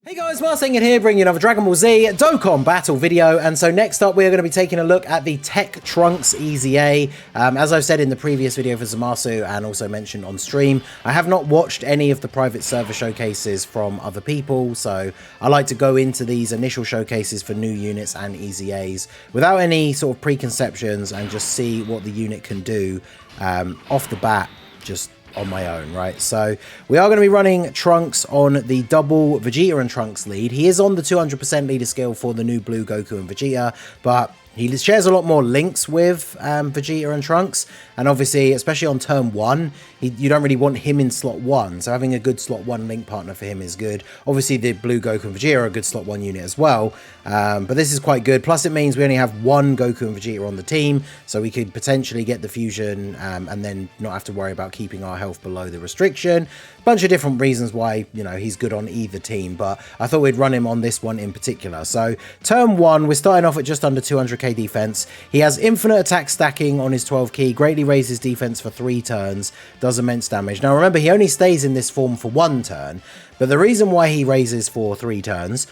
Hey guys, Marsing here, bringing you another Dragon Ball Z Dokkan battle video. And so next up, we're going to be taking a look at the TEQ Trunks EZA. As I've said in the previous video for Zamasu and also mentioned on stream, I have not watched any of the private server showcases from other people. So I like to go into these initial showcases for new units and EZAs without any sort of preconceptions and just see what the unit can do off the bat, just on my own, right? So we are going to be running Trunks on the double Vegeta and Trunks lead. He is on the 200% leader skill for the new blue Goku and Vegeta, but he shares a lot more links with Vegeta and Trunks, and obviously, especially on turn 1, you don't really want him in slot 1, so having a good slot 1 link partner for him is good. Obviously, the blue Goku and Vegeta are a good slot 1 unit as well, but this is quite good. Plus, it means we only have one Goku and Vegeta on the team, so we could potentially get the fusion and then not have to worry about keeping our health below the restriction. Bunch of different reasons why, you know, he's good on either team, but I thought we'd run him on this one in particular. So turn 1, we're starting off at just under 200k defense. He has infinite attack stacking on his 12 key, greatly raises defense for 3 turns, does immense damage. Now remember, he only stays in this form for 1 turn, but the reason why he raises for 3 turns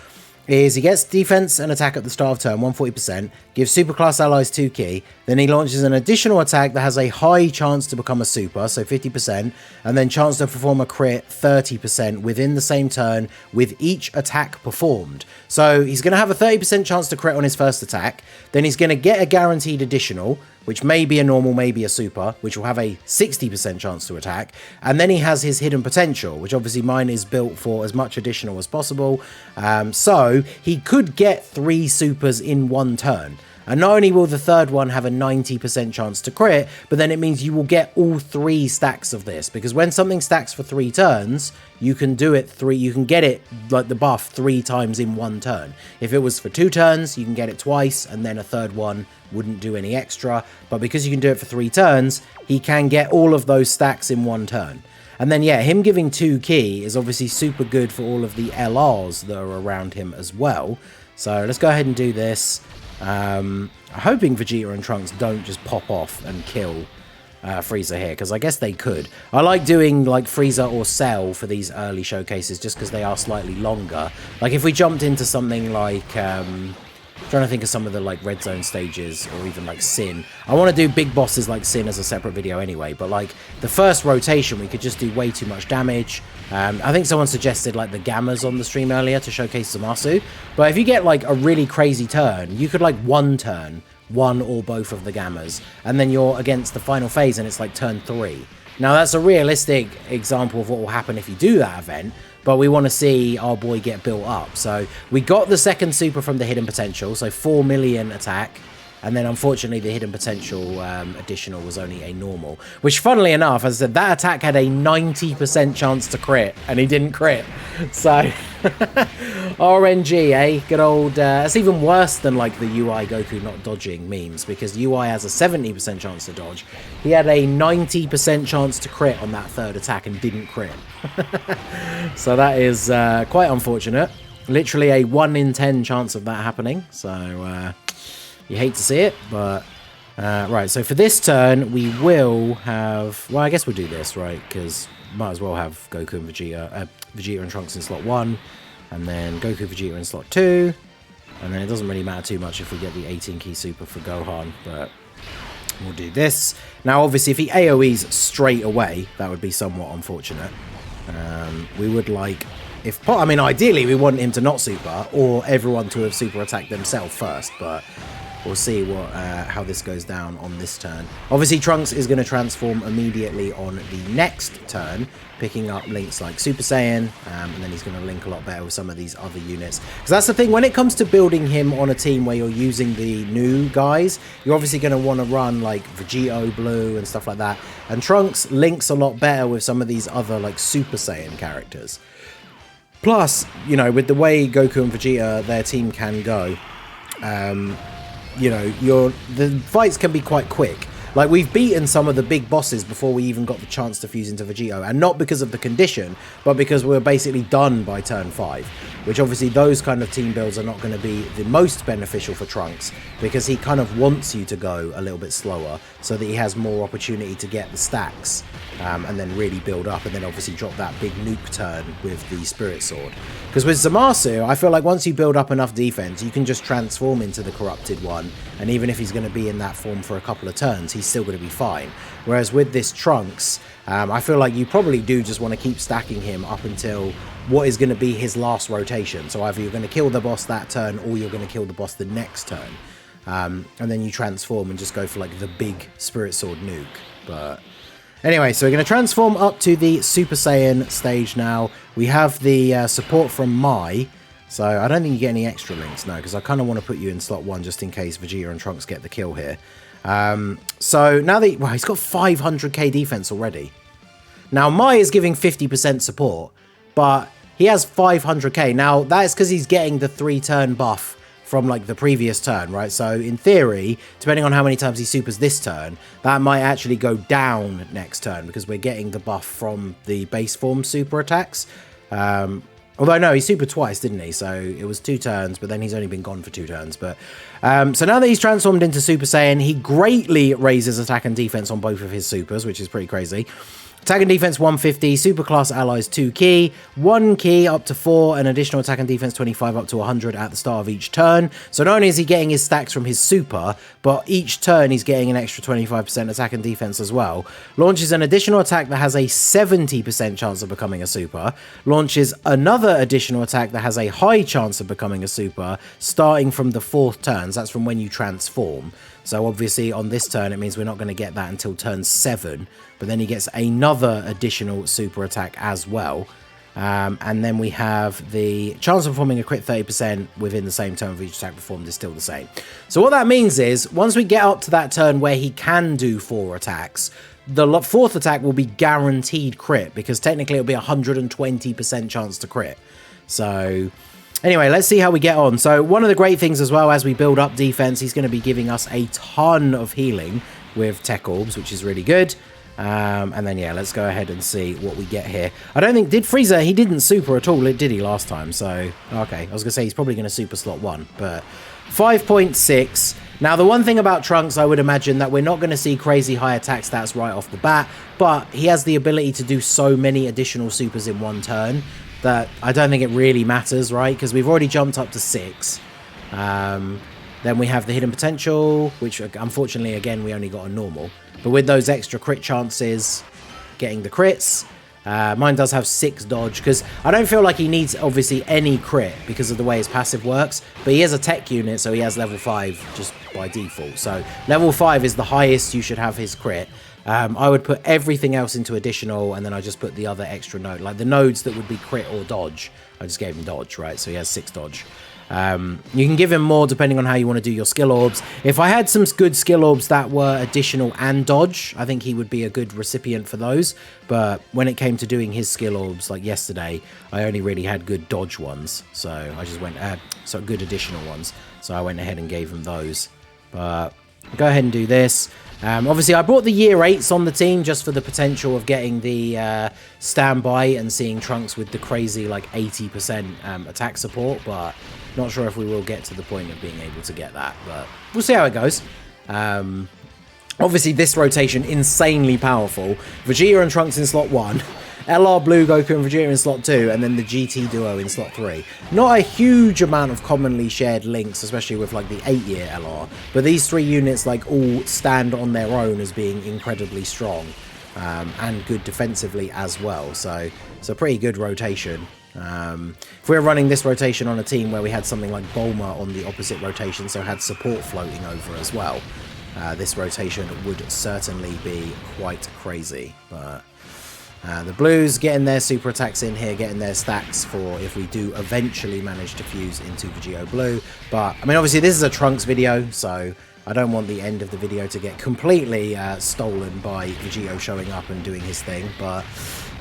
is he gets defense and attack at the start of turn, 140%, gives superclass allies 2 key, then he launches an additional attack that has a high chance to become a super, so 50%, and then chance to perform a crit 30% within the same turn with each attack performed. So he's going to have a 30% chance to crit on his first attack, then he's going to get a guaranteed additional, which may be a normal, maybe a super, which will have a 60% chance to attack. And then he has his hidden potential, which obviously mine is built for as much additional as possible. So he could get 3 supers in 1 turn. And not only will the third one have a 90% chance to crit, but then it means you will get all 3 stacks of this. Because when something stacks for 3 turns, you can do it you can get it like the buff 3 times in 1 turn. If it was for 2 turns, you can get it twice, and then a third one wouldn't do any extra. But because you can do it for 3 turns, he can get all of those stacks in 1 turn. And then, yeah, him giving 2 key is obviously super good for all of the LRs that are around him as well. So let's go ahead and do this. Hoping Vegeta and Trunks don't just pop off and kill Frieza here, because I guess they could. I like doing like Frieza or Cell for these early showcases just because they are slightly longer. Like if we jumped into something like trying to think of some of the like red zone stages, or even like Sin. I want to do big bosses like Sin as a separate video anyway, but like the first rotation we could just do way too much damage. I think someone suggested like the Gammas on the stream earlier to showcase Zamasu, but if you get like a really crazy turn, you could like 1 turn, 1 or both of the Gammas, and then you're against the final phase and it's like turn 3. Now that's a realistic example of what will happen if you do that event, but we want to see our boy get built up. So we got the second super from the hidden potential, so 4 million attack, and then unfortunately the hidden potential additional was only a normal, which funnily enough, as I said, that attack had a 90% chance to crit, and he didn't crit. So RNG, eh? Good old, it's even worse than like the UI Goku not dodging memes, because UI has a 70% chance to dodge. He had a 90% chance to crit on that third attack and didn't crit. So that is quite unfortunate. Literally a 1 in 10 chance of that happening. So you hate to see it, but right. So for this turn, we will have. Well, I guess we'll do this, right? Because might as well have Goku and Vegeta and Trunks in slot 1, and then Goku Vegeta in slot 2, and then it doesn't really matter too much if we get the 18 key super for Gohan, but we'll do this. Now, obviously, if he AoEs straight away, that would be somewhat unfortunate. We would like, I mean, ideally, we want him to not super, or everyone to have super attacked themselves first, but we'll see what how this goes down on this turn. Obviously, Trunks is going to transform immediately on the next turn, picking up links like Super Saiyan, and then he's going to link a lot better with some of these other units. Because that's the thing, when it comes to building him on a team where you're using the new guys, you're obviously going to want to run like Vegito Blue and stuff like that. And Trunks links a lot better with some of these other like Super Saiyan characters. Plus, you know, with the way Goku and Vegeta, their team can go, you know, the fights can be quite quick. Like, we've beaten some of the big bosses before we even got the chance to fuse into Vegito, and not because of the condition, but because we were basically done by turn 5, which obviously those kind of team builds are not going to be the most beneficial for Trunks, because he kind of wants you to go a little bit slower so that he has more opportunity to get the stacks and then really build up, and then obviously drop that big nuke turn with the Spirit Sword. Because with Zamasu, I feel like once you build up enough defense, you can just transform into the corrupted one, and even if he's going to be in that form for a couple of turns, he's still going to be fine. Whereas with this Trunks, I feel like you probably do just want to keep stacking him up until what is going to be his last rotation. So either you're going to kill the boss that turn, or you're going to kill the boss the next turn. And then you transform and just go for like the big Spirit Sword nuke. But anyway, so we're going to transform up to the Super Saiyan stage now. We have the support from Mai. So I don't think you get any extra links, no, because I kind of want to put you in slot 1 just in case Vegeta and Trunks get the kill here. So now that, well, he's got 500k defense already. Now, Mai is giving 50% support, but he has 500k. Now, that is because he's getting the 3-turn buff from like the previous turn, right? So in theory, depending on how many times he supers this turn, that might actually go down next turn because we're getting the buff from the base form super attacks. Although no, he supered twice, didn't he? So it was 2 turns, but then he's only been gone for 2 turns. But so now that he's transformed into Super Saiyan, he greatly raises attack and defense on both of his supers, which is pretty crazy. Attack and defense 150, super class allies 2 key, 1 key up to 4, and additional attack and defense 25 up to 100 at the start of each turn. So not only is he getting his stacks from his super, but each turn he's getting an extra 25% attack and defense as well. Launches an additional attack that has a 70% chance of becoming a super. Launches another additional attack that has a high chance of becoming a super, starting from the 4th turn. So that's from when you transform. So obviously on this turn, it means we're not going to get that until turn 7. But then he gets another additional super attack as well. And then we have the chance of performing a crit 30% within the same turn of each attack performed is still the same. So what that means is, once we get up to that turn where he can do 4 attacks, the 4th attack will be guaranteed crit, because technically it'll be 120% chance to crit. So anyway, let's see how we get on. So one of the great things as well, as we build up defense, he's going to be giving us a ton of healing with Tech Orbs, which is really good. And then, yeah, let's go ahead and see what we get here. I don't think, did Frieza, he didn't super at all, did he, last time? So, okay, I was going to say he's probably going to super slot 1, but 5.6. Now, the one thing about Trunks, I would imagine that we're not going to see crazy high attack stats right off the bat, but he has the ability to do so many additional supers in one turn that I don't think it really matters, right? Because we've already jumped up to 6. Then we have the hidden potential, which unfortunately, again, we only got a normal. But with those extra crit chances, getting the crits, mine does have 6 dodge, because I don't feel like he needs, obviously, any crit because of the way his passive works. But he is a tech unit, so he has level 5 just by default. So level 5 is the highest you should have his crit. I would put everything else into additional, and then I just put the other extra node. Like the nodes that would be crit or dodge, I just gave him dodge, right? So he has 6 dodge. You can give him more depending on how you want to do your skill orbs. If I had some good skill orbs that were additional and dodge, I think he would be a good recipient for those. But when it came to doing his skill orbs, like yesterday, I only really had good dodge ones. So I just went, so good additional ones. So I went ahead and gave him those. But go ahead and do this. Obviously, I brought the year 8s on the team just for the potential of getting the standby and seeing Trunks with the crazy like 80% attack support, but not sure if we will get to the point of being able to get that, but we'll see how it goes. Obviously, this rotation, insanely powerful. Vegeta and Trunks in slot 1. LR Blue Goku and Vegeta in slot 2, and then the GT duo in slot 3. Not a huge amount of commonly shared links, especially with like the 8-year LR, but these 3 units like all stand on their own as being incredibly strong and good defensively as well. So it's a pretty good rotation. If we were running this rotation on a team where we had something like Bulma on the opposite rotation, so had support floating over as well, this rotation would certainly be quite crazy. But the Blues getting their super attacks in here, getting their stacks for if we do eventually manage to fuse into Vegito Blue. But, I mean, obviously this is a Trunks video, so I don't want the end of the video to get completely stolen by Vegito showing up and doing his thing. But,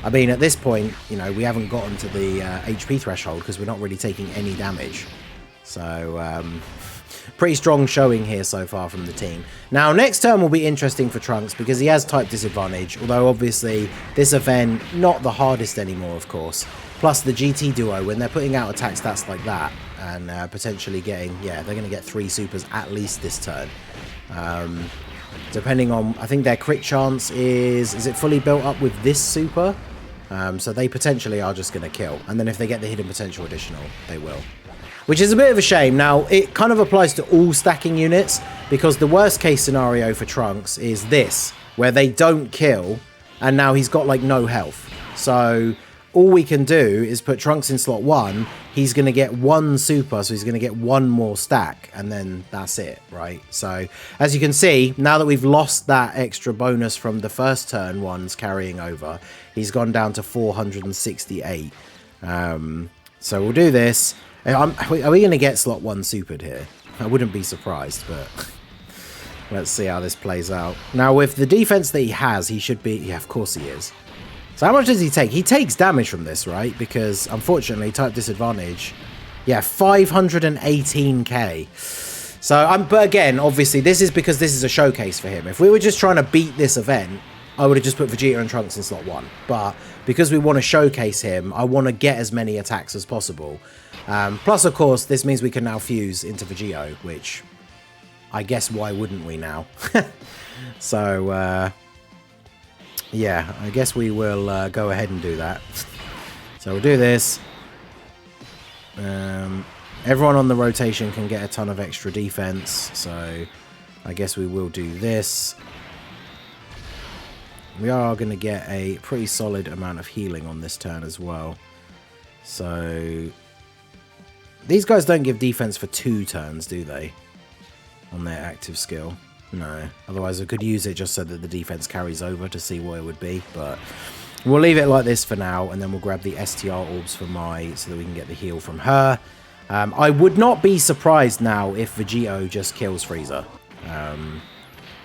I mean, at this point, you know, we haven't gotten to the HP threshold because we're not really taking any damage. So, pretty strong showing here so far from the team. Now, next turn will be interesting for Trunks because he has type disadvantage, although obviously this event, not the hardest anymore, of course. Plus the GT duo, when they're putting out attack stats like that and potentially getting, yeah, they're going to get 3 supers at least this turn. Depending on, I think their crit chance is it fully built up with this super? So they potentially are just going to kill. And then if they get the hidden potential additional, they will. Which is a bit of a shame. Now, it kind of applies to all stacking units, because the worst case scenario for Trunks is this, where they don't kill, and now he's got, like, no health. So all we can do is put Trunks in slot 1, he's going to get 1 super, so he's going to get 1 more stack, and then that's it, right? So, as you can see, now that we've lost that extra bonus from the first turn ones carrying over, he's gone down to 468. So we'll do this. Are we going to get slot 1 supered here? I wouldn't be surprised, but let's see how this plays out. Now, with the defense that he has, he should be... Yeah, of course he is. So how much does he take? He takes damage from this, right? Because, unfortunately, type disadvantage. Yeah, 518k. So, but again, obviously, this is because this is a showcase for him. If we were just trying to beat this event, I would have just put Vegeta and Trunks in slot 1. But because we want to showcase him, I want to get as many attacks as possible. Plus, of course, this means we can now fuse into Vegito, which I guess why wouldn't we now? So, yeah, I guess we will go ahead and do that. So we'll do this. Everyone on the rotation can get a ton of extra defense, so I guess we will do this. We are going to get a pretty solid amount of healing on this turn as well. So these guys don't give defense for 2 turns, do they? On their active skill. No. Otherwise I could use it just so that the defense carries over to see what it would be. But we'll leave it like this for now. And then we'll grab the STR orbs for Mai so that we can get the heal from her. I would not be surprised now if Vegito just kills Frieza.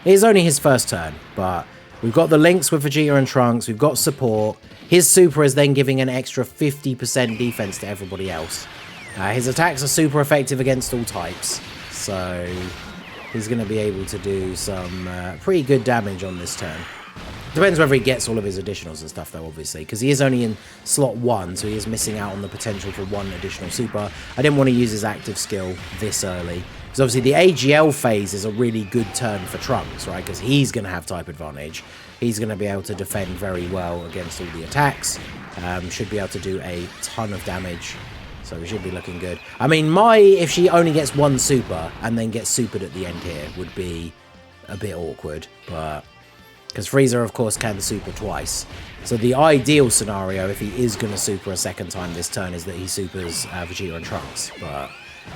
It is only his first turn. But we've got the links with Vegeta and Trunks. We've got support. His super is then giving an extra 50% defense to everybody else. His attacks are super effective against all types. So he's going to be able to do some pretty good damage on this turn. Depends whether he gets all of his additionals and stuff, though, obviously, because he is only in slot 1, so he is missing out on the potential for 1 additional super. I didn't want to use his active skill this early, because obviously the AGL phase is a really good turn for Trunks, right? Because he's going to have type advantage. He's going to be able to defend very well against all the attacks. Should be able to do a ton of damage. So we should be looking good. I mean, Mai, if she only gets 1 super and then gets supered at the end here, would be a bit awkward. But because Frieza, of course, can super twice. So the ideal scenario, if he is going to super a second time this turn, is that he supers Vegeta and Trunks. But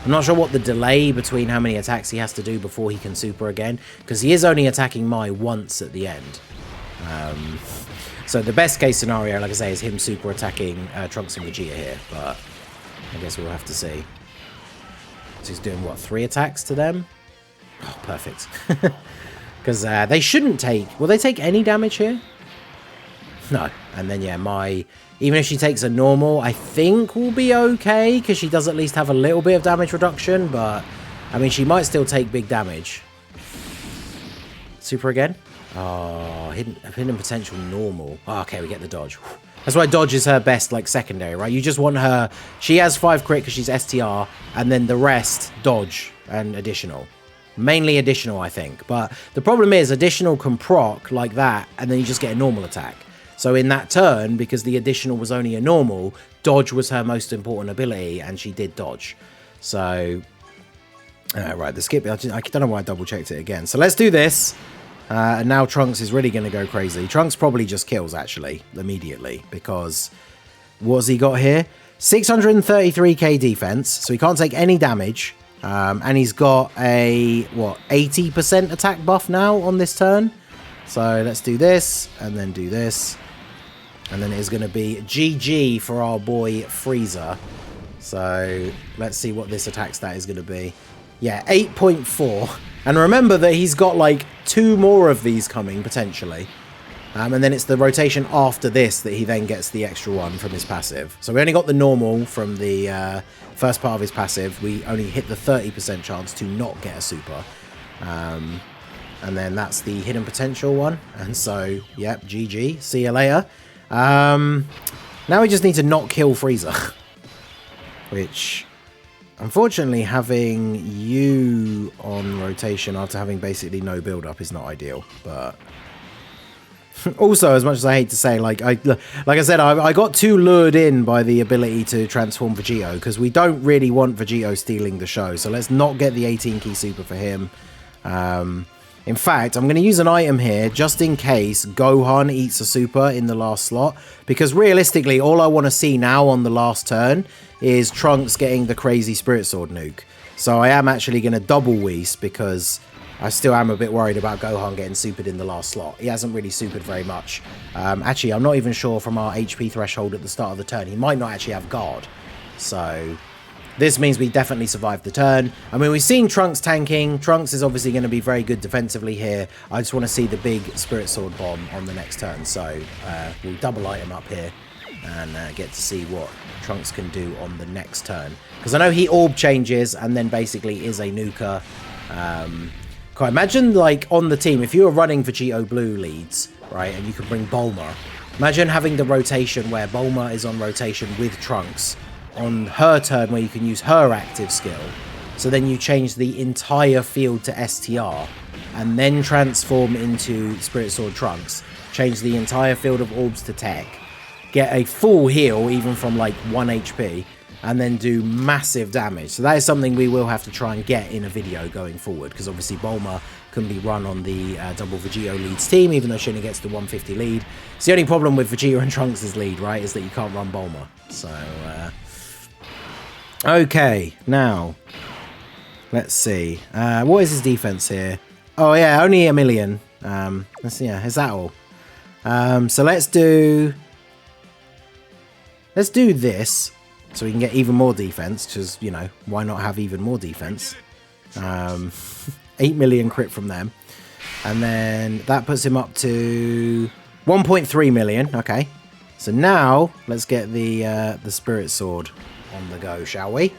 I'm not sure what the delay between how many attacks he has to do before he can super again, because he is only attacking Mai once at the end. So the best case scenario, like I say, is him super attacking Trunks and Vegeta here. But I guess we'll have to see. So he's doing, what, 3 attacks to them? Oh, perfect. Because they shouldn't take... Will they take any damage here? No. And then, yeah, Mai... Even if she takes a normal, I think will be okay, because she does at least have a little bit of damage reduction, but... I mean, she might still take big damage. Super again? Oh, hidden potential normal. Oh, okay, we get the dodge. That's why dodge is her best, like, secondary, right? You just want her... She has 5 crit because she's STR, and then the rest, dodge and additional. Mainly additional, I think. But the problem is, additional can proc like that, and then you just get a normal attack. So in that turn, because the additional was only a normal, dodge was her most important ability, and she did dodge. So... right, the skip... I don't know why I double-checked it again. So let's do this. And now Trunks is really going to go crazy. Trunks probably just kills, actually, immediately. Because what's he got here? 633k defense, so he can't take any damage. And he's got a, what, 80% attack buff now on this turn. So let's do this, and then do this. And then it's going to be GG for our boy Frieza. So let's see what this attack stat is going to be. Yeah, 8.4. And remember that he's got like 2 more of these coming, potentially. And then it's the rotation after this that he then gets the extra one from his passive. So we only got the normal from the first part of his passive. We only hit the 30% chance to not get a super. And then that's the hidden potential one. And so, yep, GG. See you later. Now we just need to not kill Frieza. Which, unfortunately, having you on rotation after having basically no build-up is not ideal. But also, as much as I hate to say, like I said, I got too lured in by the ability to transform Vegito, because we don't really want Vegito stealing the show. So let's not get the 18 key super for him. In fact, I'm going to use an item here just in case Gohan eats a super in the last slot, because realistically, all I want to see now on the last turn is Trunks getting the crazy Spirit Sword nuke. So I am actually going to double Whis, because I still am a bit worried about Gohan getting supered in the last slot. He hasn't really supered very much. Actually, I'm not even sure from our HP threshold at the start of the turn. He might not actually have guard. So this means we definitely survived the turn. I mean, we've seen Trunks tanking. Trunks is obviously going to be very good defensively here. I just want to see the big Spirit Sword bomb on the next turn. So we'll double item up here and get to see what Trunks can do on the next turn. Because I know he orb changes and then basically is a nuker. Quite imagine, like, on the team, if you were running Vegito Blue leads, right, and you could bring Bulma, imagine having the rotation where Bulma is on rotation with Trunks on her turn, where you can use her active skill. So then you change the entire field to STR and then transform into Spirit Sword Trunks, change the entire field of orbs to TEQ, get a full heal even from like 1 HP, and then do massive damage. So that is something we will have to try and get in a video going forward, because obviously Bulma can be run on the double Vegito leads team, even though she only gets the 150 lead. It's the only problem with Vegeta and Trunks' lead, right, is that you can't run Bulma. So okay, now let's see. What is his defense here? Oh yeah, only 1 million. Yeah, is that all? So let's do this, so we can get even more defense, because, you know, why not have even more defense? 8 million crit from them, and then that puts him up to 1.3 million. Okay, so now let's get the Spirit Sword on the go, shall we?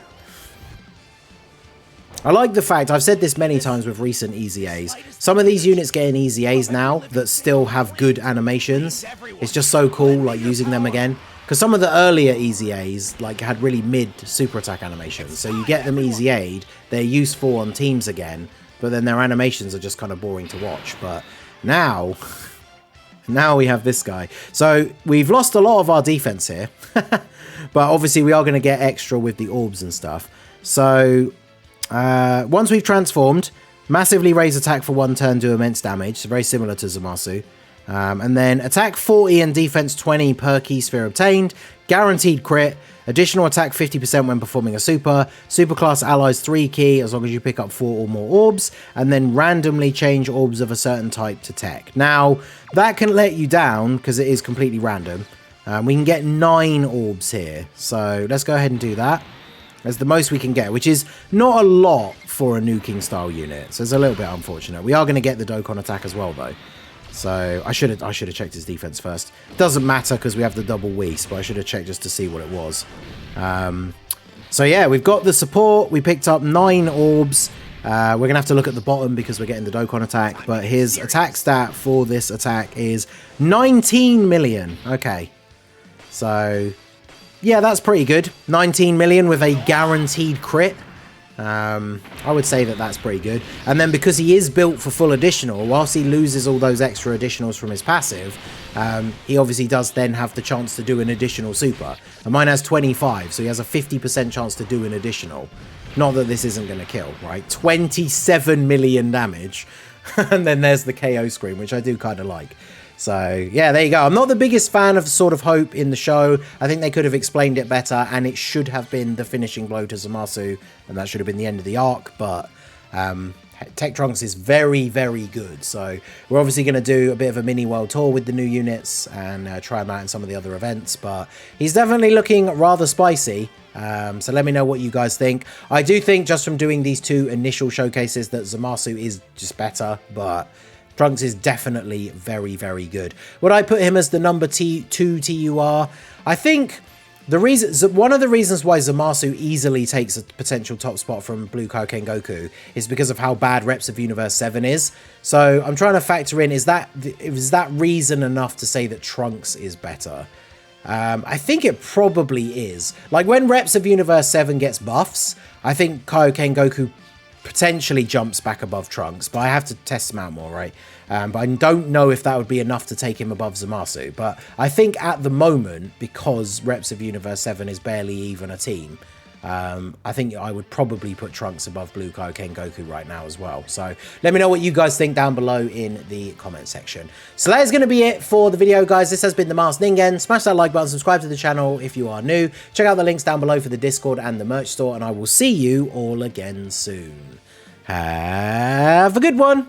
I like the fact, I've said this many times with recent EZAs, some of these units getting EZAs now that still have good animations. It's just so cool, like, using them again. Because some of the earlier EZAs, like, had really mid super attack animations. So you get them EZA'd, they're useful on teams again, but then their animations are just kind of boring to watch. But now we have this guy. So we've lost a lot of our defense here. But obviously we are going to get extra with the orbs and stuff. So once we've transformed, massively raise attack for 1 turn, do immense damage. So very similar to Zamasu. And then attack 40 and defense 20 per key sphere obtained. Guaranteed crit. Additional attack 50% when performing a super. Superclass allies 3 key as long as you pick up 4 or more orbs. And then randomly change orbs of a certain type to TEQ. Now, that can let you down because it is completely random. We can get 9 orbs here. So let's go ahead and do that. That's the most we can get, which is not a lot for a nuking style unit. So it's a little bit unfortunate. We are going to get the Dokkan attack as well, though. So I should have checked his defense first. Doesn't matter because we have the double Whis, but I should have checked just to see what it was. So yeah, we've got the support. We picked up 9 orbs. We're going to have to look at the bottom because we're getting the Dokkan attack. But his attack stat for this attack is 19 million. Okay. So yeah, that's pretty good. 19 million with a guaranteed crit. I would say that that's pretty good. And then because he is built for full additional, whilst he loses all those extra additionals from his passive, he obviously does then have the chance to do an additional super. And mine has 25, so he has a 50% chance to do an additional. Not that this isn't going to kill, right? 27 million damage. And then there's the KO screen, which I do kind of like. So, yeah, there you go. I'm not the biggest fan of Sword of Hope in the show. I think they could have explained it better, and it should have been the finishing blow to Zamasu, and that should have been the end of the arc, but TEQ Trunks is very, very good. So we're obviously going to do a bit of a mini world tour with the new units and try them out in some of the other events, but he's definitely looking rather spicy. So let me know what you guys think. I do think just from doing these 2 initial showcases that Zamasu is just better, but Trunks is definitely very, very good. Would I put him as the number 2 TUR? I think one of the reasons why Zamasu easily takes a potential top spot from Blue Kaioken Goku is because of how bad Reps of Universe 7 is. So I'm trying to factor in, is that reason enough to say that Trunks is better? I think it probably is. Like, when Reps of Universe 7 gets buffs, I think Kaioken Goku potentially jumps back above Trunks, but I have to test him out more, right? But I don't know if that would be enough to take him above Zamasu. But I think at the moment, because Reps of Universe 7 is barely even a team, I think I would probably put Trunks above Blue Kaioken Goku right now as well. So let me know what you guys think down below in the comment section. So that is going to be it for the video, guys. This has been the Masked Ningen. Smash that like button, subscribe to the channel if you are new. Check out the links down below for the Discord and the merch store, and I will see you all again soon. Have a good one.